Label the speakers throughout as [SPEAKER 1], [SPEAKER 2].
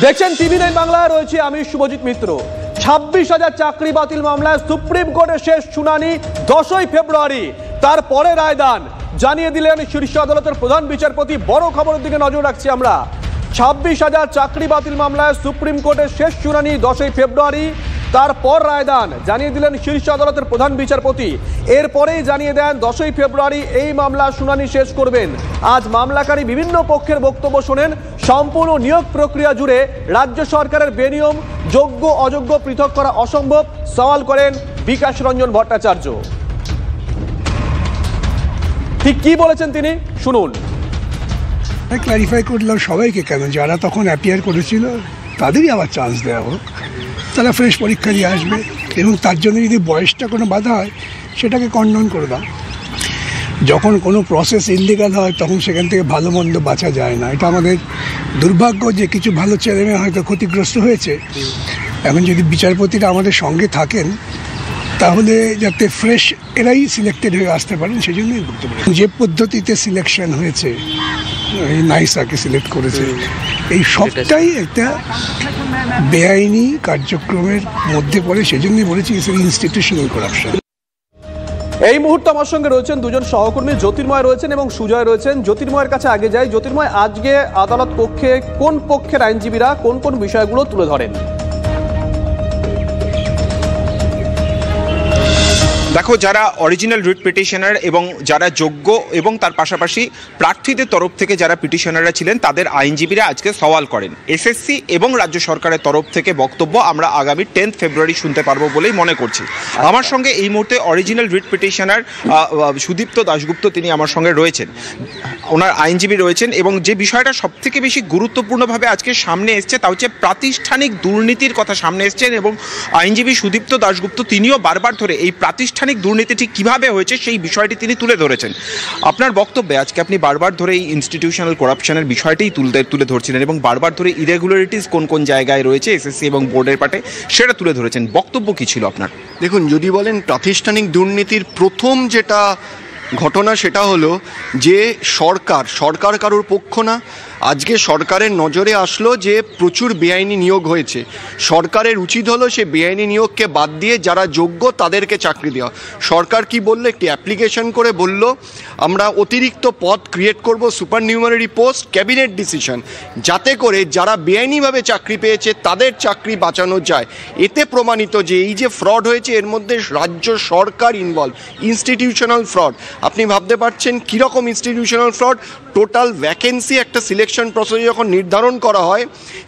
[SPEAKER 1] দেখছেন টিভি 9 বাংলায় রয়েছে আমি শুভজিৎ মিত্র। 26,000 চাকরি বাতিল মামলায় সুপ্রিম কোর্টে শেষ শুনানি 10ই ফেব্রুয়ারি। তারপরে রায়দান জানিয়ে দিলেন শীর্ষ আদালতের প্রধান বিচারপতি। বড় খবরের দিকে নজর রাখছি আমরা। 26,000 চাকরি বাতিল মামলায় সুপ্রিম কোর্টে শেষ শুনানি 10ই ফেব্রুয়ারি। তারপর রায়দান জানিয়ে দিলেন শীর্ষ আদালতের প্রধান বিচারপতি। এরপরেই জানিয়ে দেন 10ই ফেব্রুয়ারি এই মামলা শুনানি শেষ করবেন। আজ মামলাকারী বিভিন্ন পক্ষের বক্তব্য শোনেন। সম্পূর্ণ নিয়োগ প্রক্রিয়া জুড়ে রাজ্য সরকারের বেনিয়ম, যোগ্য অযোগ্য পৃথক করা অসম্ভব সওয়াল করেন বিকাশ রঞ্জন ভট্টাচার্য। ঠিক কি বলেছেন তিনি, শুনুন।
[SPEAKER 2] ক্লারিফাই করলাম সবাইকে, কেন যারা তখন অ্যাপিয়ার করেছিল তাদেরই আবার চান্স দেওয়া হোক, তারা ফ্রেশ পরীক্ষা দিয়ে আসবে এবং তার জন্য যদি বয়সটা কোনো বাধা হয় সেটাকে কন্ডন করে দাও। যখন কোনো প্রসেস ইললিগাল হয় তখন সেখান থেকে ভালো মন্দ বাঁচা যায় না। এটা আমাদের দুর্ভাগ্য যে কিছু ভালো ছেলেমেয়ে হয়তো ক্ষতিগ্রস্ত হয়েছে। এখন যদি বিচারপতিরা আমাদের সঙ্গে থাকেন তাহলে যাতে ফ্রেশ এরাই সিলেক্টেড হয়ে আসতে পারেন, সেই জন্যই বক্তব্য। যে পদ্ধতিতে সিলেকশন হয়েছে, এই নাইসাকে সিলেক্ট করেছে, এই সবটাই একটা বেআইনি কার্যক্রমের মধ্যে পড়ে। সেজন্যই বলেছি ইনস্টিটিউশনাল করাপশন।
[SPEAKER 1] এই মুহূর্তে আমার সঙ্গে রয়েছেন দুজন সহকর্মী, জ্যোতির্ময় রয়েছেন এবং সুজয় রয়েছেন। জ্যোতির্ময়ের কাছে আগে যাই। জ্যোতির্ময়, আজকে আদালত পক্ষে কোন পক্ষের আইনজীবীরা কোন কোন বিষয়গুলো তুলে ধরেন?
[SPEAKER 3] দেখো, যারা অরিজিনাল রিট পিটিশনার এবং যারা যোগ্য এবং তার পাশাপাশি প্রার্থীদের তরফ থেকে যারা পিটিশনাররা ছিলেন তাদের আইনজীবীরা আজকে সওয়াল করেন। এসএসসি এবং রাজ্য সরকারের তরফ থেকে বক্তব্য আমরা আগামী 10 ফেব্রুয়ারি শুনতে পারবো বলেই মনে করছি। আমার সঙ্গে এই মুহূর্তে original writ petitioner Sudipta Dasgupta তিনি আমার সঙ্গে রয়েছেন, ওনার আইনজীবী রয়েছেন। এবং যে বিষয়টা সবথেকে বেশি গুরুত্বপূর্ণভাবে আজকে সামনে এসছে তা হচ্ছে প্রাতিষ্ঠানিক দুর্নীতির কথা সামনে এসছেন এবং আইনজীবী সুদীপ্ত দাশগুপ্ত তিনিও বারবার ধরে এই প্রাতিষ্ঠানিক দুর্নীতি ঠিক কিভাবে হয়েছে সেই বিষয়টি তিনি তুলে ধরেছেন। আপনার বক্তব্যে আজকে আপনি বারবার ধরে এই ইনস্টিটিউশনাল করাপশনের বিষয়টাই তুলে ধরছিলেন এবং বারবার ধরে ইরেগুলারিটিস কোন কোন জায়গায় রয়েছে এসএসসি এবং বোর্ডের পাটে সেটা তুলে ধরেছেন। বক্তব্য কি ছিল আপনার?
[SPEAKER 4] দেখুন, যদি বলেন প্রাতিষ্ঠানিক দুর্নীতির প্রথম যেটা ঘটনা সেটা হলো যে সরকার কারোর পক্ষ না। আজকে সরকারের নজরে আসলো যে প্রচুর বেআইনি নিয়োগ হয়েছে। সরকারের উচিত হলো সে বেআইনি নিয়োগকে বাদ দিয়ে যারা যোগ্য তাদেরকে চাকরি দেওয়া। সরকার কি বললো, একটি অ্যাপ্লিকেশন করে বলল আমরা অতিরিক্ত পদ ক্রিয়েট করব, সুপার নিউমারি পোস্ট, ক্যাবিনেট ডিসিশন, যাতে করে যারা বেআইনিভাবে চাকরি পেয়েছে তাদের চাকরি বাঁচানো যায়। এতে প্রমাণিত যে এই যে ফ্রড হয়েছে এর মধ্যে রাজ্য সরকার ইনভলভ, ইনস্টিটিউশনাল ফ্রড। আপনি ভাবতে পারছেন কীরকম ইনস্টিটিউশনাল ফ্রড। টোটাল ভ্যাকেন্সি একটা সিলেকশন প্রসেস যখন নির্ধারণ করা হয়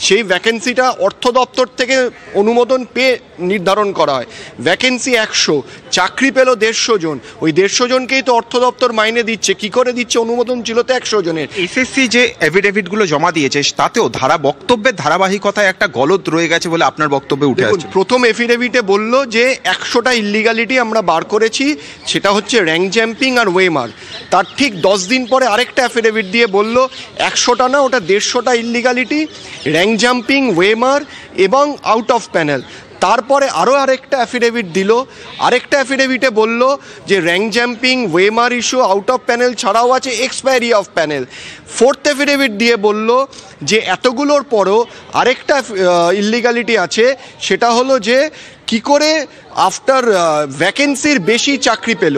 [SPEAKER 4] সেই ভ্যাকেন্সিটা অর্থ দপ্তর থেকে অনুমোদন পেয়ে নির্ধারণ করা হয়। ভ্যাকেন্সি 100, চাকরি পেল 150 জন। ওই 150 জনকেই তো অর্থ দপ্তর মাইনে দিচ্ছে। কি করে দিচ্ছে? অনুমোদন ছিল তো 100 জনের।
[SPEAKER 3] এসএসসি যে এফিডেভিটগুলো জমা দিয়েছে তাতেও বক্তব্যের ধারাবাহিকতায় একটা গলদ রয়ে গেছে বলে আপনার বক্তব্যে উঠে আসছে।
[SPEAKER 4] প্রথম এফিডেভিটে বলল যে 100টা ইল্লিগালিটি আমরা বার করেছি, সেটা হচ্ছে র্যাঙ্ক জাম্পিং আর ওয়েমার। তার ঠিক 10 দিন পরে আরেকটা এফিডেভিট দিয়ে বলল 100টা না, ওটা 150টা ইল্লিগালিটি, র্যাঙ্ক জাম্পিং, ওয়েমার এবং আউট অফ প্যানেল। তারপরে আরও আরেকটা অ্যাফিডেভিট দিল। আরেকটা অ্যাফিডেভিটে বলল যে র্যাঙ্ক জাম্পিং, ওয়েমার ইস্যু, আউট অফ প্যানেল ছাড়াও আছে expiry of panel. Fourth affidavit দিয়ে বলল যে এতগুলোর পরও আরেকটা ইল্লিগালিটি আছে, সেটা হলো যে কি করে আফটার ভ্যাকেন্সির বেশি চাকরি পেল।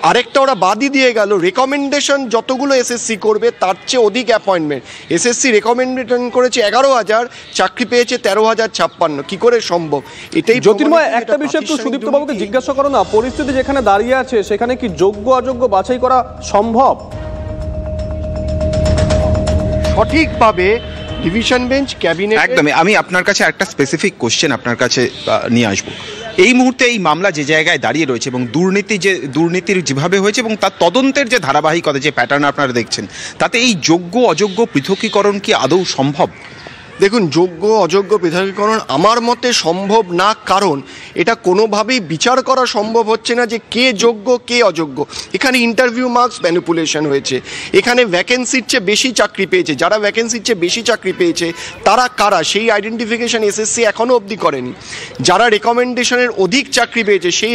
[SPEAKER 4] আরেকটা ওরা বাদই দিয়ে গেল, রেকমেন্ডেশন যতগুলো এসএসসি করবে তার চেয়ে অধিক অ্যাপয়েন্টমেন্ট। এসএসসি রেকমেন্ডেশন করেছে 11,000, চাকরি পেয়েছে 13,056। কি করে সম্ভব? এটাই।
[SPEAKER 1] জ্যোতির্ময়, একটা বিষয় একটু সুদীপ্ত বাবুকে জিজ্ঞাসা করো না, পরিস্থিতি যেখানে দাঁড়িয়ে আছে সেখানে কি যোগ্য অযোগ্য বাছাই করা সম্ভব?
[SPEAKER 4] সঠিকভাবে ডিভিশন বেঞ্চ, ক্যাবিনেট।
[SPEAKER 3] একদমই। আমি আপনার কাছে একটা স্পেসিফিক কোশ্চেন আপনার কাছে নিয়ে আসবো। এই মুহূর্তে এই মামলা যে জায়গায় দাঁড়িয়ে রয়েছে এবং দুর্নীতির যেভাবে হয়েছে এবং তার তদন্তের যে ধারাবাহিকতা, যে প্যাটার্ন আপনারা দেখছেন, তাতে এই যোগ্য অযোগ্য পৃথকীকরণ কি আদৌ সম্ভব?
[SPEAKER 4] দেখুন, যোগ্য অযোগ্য পৃথকীকরণ আমার মতে সম্ভব না, কারণ এটা কোনোভাবেই বিচার করা সম্ভব হচ্ছে না যে কে যোগ্য কে অযোগ্য। এখানে ইন্টারভিউ মার্কস ম্যানিপুলেশন হয়েছে। এখানে ভ্যাকেন্সির চেয়ে বেশি চাকরি পেয়েছে, যারা ভ্যাকেন্সির চেয়ে বেশি চাকরি পেয়েছে তারা কারা সেই আইডেন্টিফিকেশন এসএসসি এখনও অবধি করেনি। যারা রেকমেন্ডেশনের অধিক চাকরি পেয়েছে সেই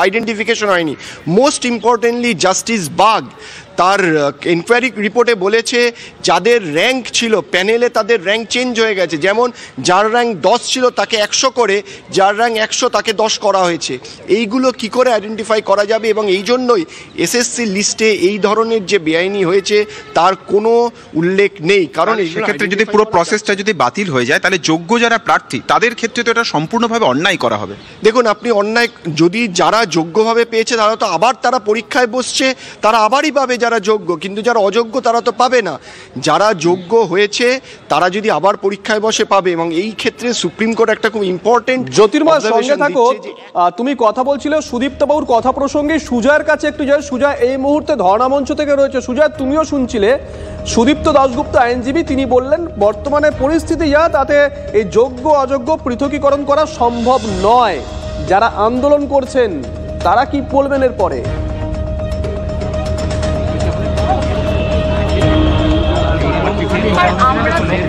[SPEAKER 4] আইডেন্টিফিকেশন হয়নি। মোস্ট ইম্পর্টেন্টলি জাস্টিস বাগ তার ইনকোয়ারি রিপোর্টে বলেছে যাদের র্যাঙ্ক ছিল প্যানেলে তাদের র্যাঙ্ক চেঞ্জ হয়ে গেছে, যেমন যার র্যাঙ্ক 10 ছিল তাকে 100 করে, যার র্যাঙ্ক 100 তাকে 10 করা হয়েছে। এইগুলো কি করে আইডেন্টিফাই করা যাবে? এবং এই জন্যই এসএসসি লিস্টে এই ধরনের যে বেআইনি হয়েছে তার কোনো উল্লেখ নেই। কারণ
[SPEAKER 3] সেক্ষেত্রে যদি পুরো প্রসেসটা যদি বাতিল হয়ে যায় তাহলে যোগ্য যারা প্রার্থী তাদের ক্ষেত্রে তো এটা সম্পূর্ণভাবে অন্যায় করা হবে।
[SPEAKER 4] দেখুন, আপনি অন্যায় যদি যারা যোগ্যভাবে পেয়েছে তারা তো আবার তারা পরীক্ষায় বসছে, তারা আবারই পাবে যারা যোগ্য, কিন্তু যারা অযোগ্য তারা তো পাবে না। যারা যোগ্য হয়েছে তারা যদি আবার পরীক্ষায় বসে পাবে, এবং এই ক্ষেত্রে সুপ্রিম কোর্ট একটা খুব ইম্পর্টেন্ট
[SPEAKER 1] জ্যোতির্ময় সঙ্গে থাকো। তুমি কথা বলছিলে সুদীপ্ত বাবুর কথা প্রসঙ্গে, সুজয়ের কাছে একটু যাই। সুজয় এই মুহূর্তে ধর্ণা মঞ্চ থেকে রয়েছে। সুজয়, তুমিও শুনছিলে সুদীপ্ত দাশগুপ্ত আইনজীবী, তিনি বললেন বর্তমানে পরিস্থিতি যা তাতে এই যোগ্য অযোগ্য পৃথকীকরণ করা সম্ভব নয়। যারা আন্দোলন করছেন তারা কি বলবেন এরপরে?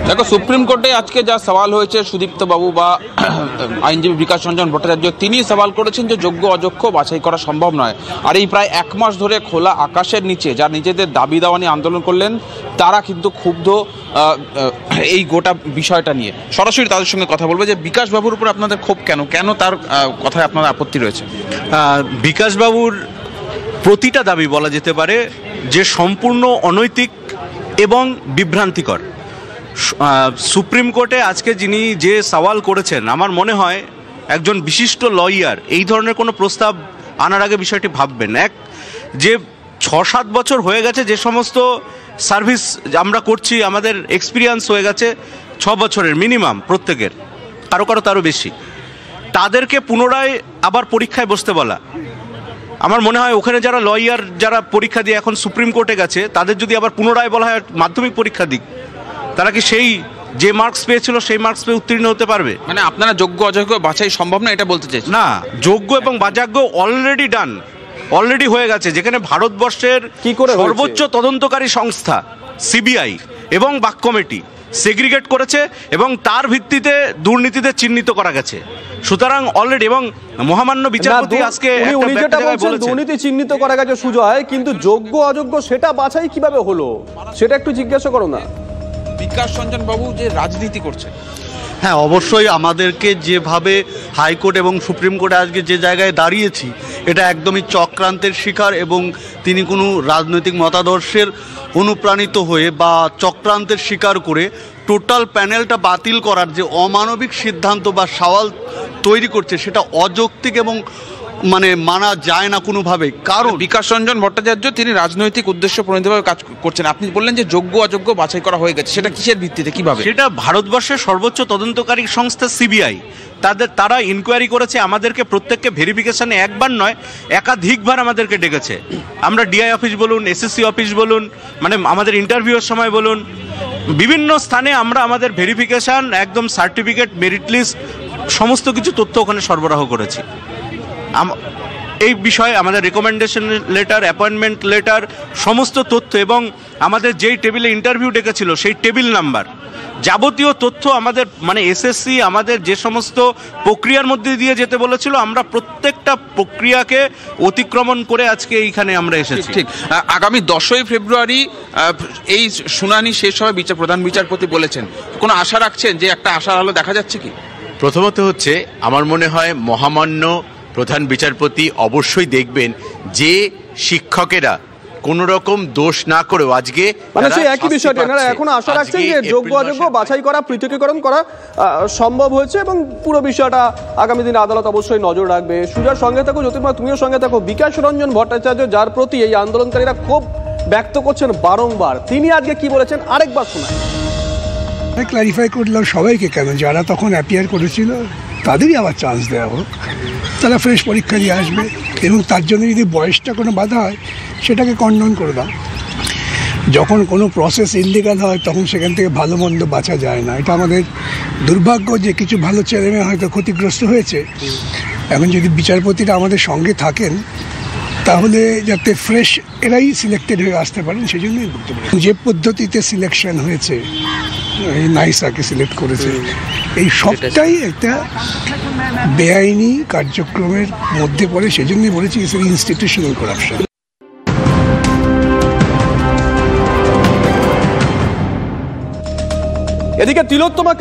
[SPEAKER 5] দেখো, সুপ্রিম কোর্টে আজকে যা সওয়াল হয়েছে সুদীপ্ত বাবু বা আইনজীবী বিকাশ রঞ্জন ভট্টাচার্য, তিনি সওয়াল করেছেন যে যোগ্য অযোগ্য বাছাই করা সম্ভব নয়। আর এই প্রায় 1 মাস ধরে খোলা আকাশের নিচে যারা নিজেদের দাবি দাওয়া নিয়ে আন্দোলন করলেন তারা কিন্তু ক্ষুব্ধ এই গোটা বিষয়টা নিয়ে। সরাসরি তাদের সঙ্গে কথা বলবো যে বিকাশ বাবুর উপর আপনাদের ক্ষোভ কেন, কেন তার কথায় আপনাদের আপত্তি রয়েছে?
[SPEAKER 6] বিকাশ বাবুর প্রতিটা দাবি বলা যেতে পারে যে সম্পূর্ণ অনৈতিক এবং বিভ্রান্তিকর। সুপ্রিম কোর্টে আজকে যিনি যে সওয়াল করেছেন, আমার মনে হয় একজন বিশিষ্ট লয়ার এই ধরনের কোনো প্রস্তাব আনার আগে বিষয়টি ভাববেন। এক, যে 6-7 বছর হয়ে গেছে যে সমস্ত সার্ভিস আমরা করছি, আমাদের এক্সপিরিয়েন্স হয়ে গেছে 6 বছরের মিনিমাম প্রত্যেকের, কারো কারো তারও বেশি, তাদেরকে পুনরায় আবার পরীক্ষায় বসতে বলা, আমার মনে হয় ওখানে যারা লয়ার যারা পরীক্ষা দিয়ে এখন সুপ্রিম কোর্টে গেছে তাদের যদি আবার পুনরায় বলা হয় মাধ্যমিক পরীক্ষা দিক, তারা কি সেই যে মার্কস পেয়েছিল সেই মার্কস পেয়ে উত্তীর্ণ হতে পারবে?
[SPEAKER 5] মানে আপনারা যোগ্য অযোগ্য বাছাই সম্ভব না এটা বলতে চাইছেন?
[SPEAKER 6] না, যোগ্য এবং বাজাগ্য অলরেডি ডান, অলরেডি হয়ে গেছে। যেখানে ভারতবর্ষের সর্বোচ্চ তদন্তকারী সংস্থা সিবিআই এবং বাক কমিটি সেগ্রিগেট করেছে এবং তার ভিত্তিতে দুর্নীতিতে চিহ্নিত করা গেছে। সুতরাং অলরেডি, এবং মহামান্য বিচারপতি আজকে
[SPEAKER 1] দুর্নীতি চিহ্নিত করা গেছে সুজয়, কিন্তু যোগ্য অযোগ্য সেটা বাছাই কিভাবে হলো সেটা একটু জিজ্ঞাসা করো না।
[SPEAKER 5] বিকাশ রঞ্জন বাবু যে রাজনীতি করছে,
[SPEAKER 6] হ্যাঁ অবশ্যই আমাদেরকে যেভাবে হাইকোর্ট এবং সুপ্রিম কোর্টে আজকে যে জায়গায় দাঁড়িয়েছি এটা একদমই চক্রান্তের শিকার, এবং তিনি কোনো রাজনৈতিক মতাদর্শের অনুপ্রাণিত হয়ে বা চক্রান্তের শিকার করে টোটাল প্যানেলটা বাতিল করার যে অমানবিক সিদ্ধান্ত বা সওয়াল তৈরি করছে সেটা অযৌক্তিক এবং মানে মানা যায় না কোনোভাবেই। কারণ
[SPEAKER 5] বিকাশ রঞ্জন ভট্টাচার্য তিনি রাজনৈতিক উদ্দেশ্য প্রণীতভাবে কাজ করছেন। আপনি বললেন যে যোগ্য অযোগ্য বাছাই করা হয়ে গেছে, সেটা কিসের ভিত্তিতে, কিভাবে?
[SPEAKER 6] সেটা ভারতবর্ষের সর্বোচ্চ তদন্তকারী সংস্থা সিবিআই, তারা ইনকোয়ারি করেছে, আমাদেরকে প্রত্যেককে ভেরিফিকেশনে একবার নয় একাধিকবার আমাদেরকে ডেকেছে। আমরা ডিআই অফিস বলুন, এসএসসি অফিস বলুন, মানে আমাদের ইন্টারভিউয়ের সময় বলুন, বিভিন্ন স্থানে আমরা আমাদের ভেরিফিকেশন একদম সার্টিফিকেট, মেরিট লিস্ট সমস্ত কিছু তথ্য ওখানে সরবরাহ করেছি। এই বিষয়ে আমাদের রেকমেন্ডেশন লেটার, অ্যাপয়েন্টমেন্ট লেটার, সমস্ত তথ্য এবং আমাদের যেই টেবিলে ইন্টারভিউ ডেকেছিল সেই টেবিল নাম্বার, যাবতীয় তথ্য আমাদের, মানে এসএসসি আমাদের যে সমস্ত প্রক্রিয়ার মধ্যে দিয়ে যেতে বলেছিল আমরা প্রত্যেকটা প্রক্রিয়াকে অতিক্রমণ করে আজকে এইখানে আমরা এসেছি।
[SPEAKER 5] ঠিক আগামী 10ই ফেব্রুয়ারি এই শুনানি শেষ হবে, প্রধান বিচারপতি বলেছেন। কোনো আশা রাখছেন যে একটা আশার আলো দেখা যাচ্ছে কি?
[SPEAKER 7] প্রথমত হচ্ছে আমার মনে হয় মহামান্য প্রধান বিচারপতি অবশ্যই দেখবেন যে শিক্ষকেরা কোন রকম দোষ না করেও আজকে
[SPEAKER 1] মানে সেই একই বিষয়টি এখন আশা রাখছেন যে যোগ্য অযোগ্য বাছাই করা, পৃথকীকরণ করা সম্ভব হয়েছে এবং পুরো বিষয়টা আগামী দিনে আদালত অবশ্যই নজর রাখবে। সুজার সঙ্গে থাকো, জ্যোতির্ময় তুমিও সঙ্গে থাকো। বিকাশ রঞ্জন ভট্টাচার্য যার প্রতি এই আন্দোলনকারীরা ক্ষোভ ব্যক্ত করছেন বারংবার, তিনি আজকে কি বলেছেন আরেকবার শোনায়।
[SPEAKER 2] ক্লারিফাই করলাম সবাইকে, কেন যারা তখন অ্যাপিয়ার করেছিল তাদেরই আবার চান্স দেওয়া হোক, তারা ফ্রেশ পরীক্ষা দিয়ে আসবে এবং তার জন্য যদি বয়সটা কোনো বাধা হয় সেটাকে কন্ডন করে দাও। যখন কোনো প্রসেস ইলিগাল হয় তখন সেখান থেকে ভালো মন্দ বাঁচা যায় না। এটা আমাদের দুর্ভাগ্য যে কিছু ভালো ছেলেমেয়ে হয়তো ক্ষতিগ্রস্ত হয়েছে। এখন যদি বিচারপতিরা আমাদের সঙ্গে থাকেন তাহলে যাতে ফ্রেশ এরাই সিলেক্টেড হয়ে আসতে পারেন সেই জন্যই বলতে পারি। যে পদ্ধতিতে সিলেকশন হয়েছে, এই নাইসাকে সিলেক্ট করেছে, এই সবটাই একটা বেআইনি কার্যক্রমের মধ্যে পড়ে। সেজন্যই বলেছি ইনস্টিটিউশনাল করাপশন।
[SPEAKER 1] এদিকে তিলোত্তমা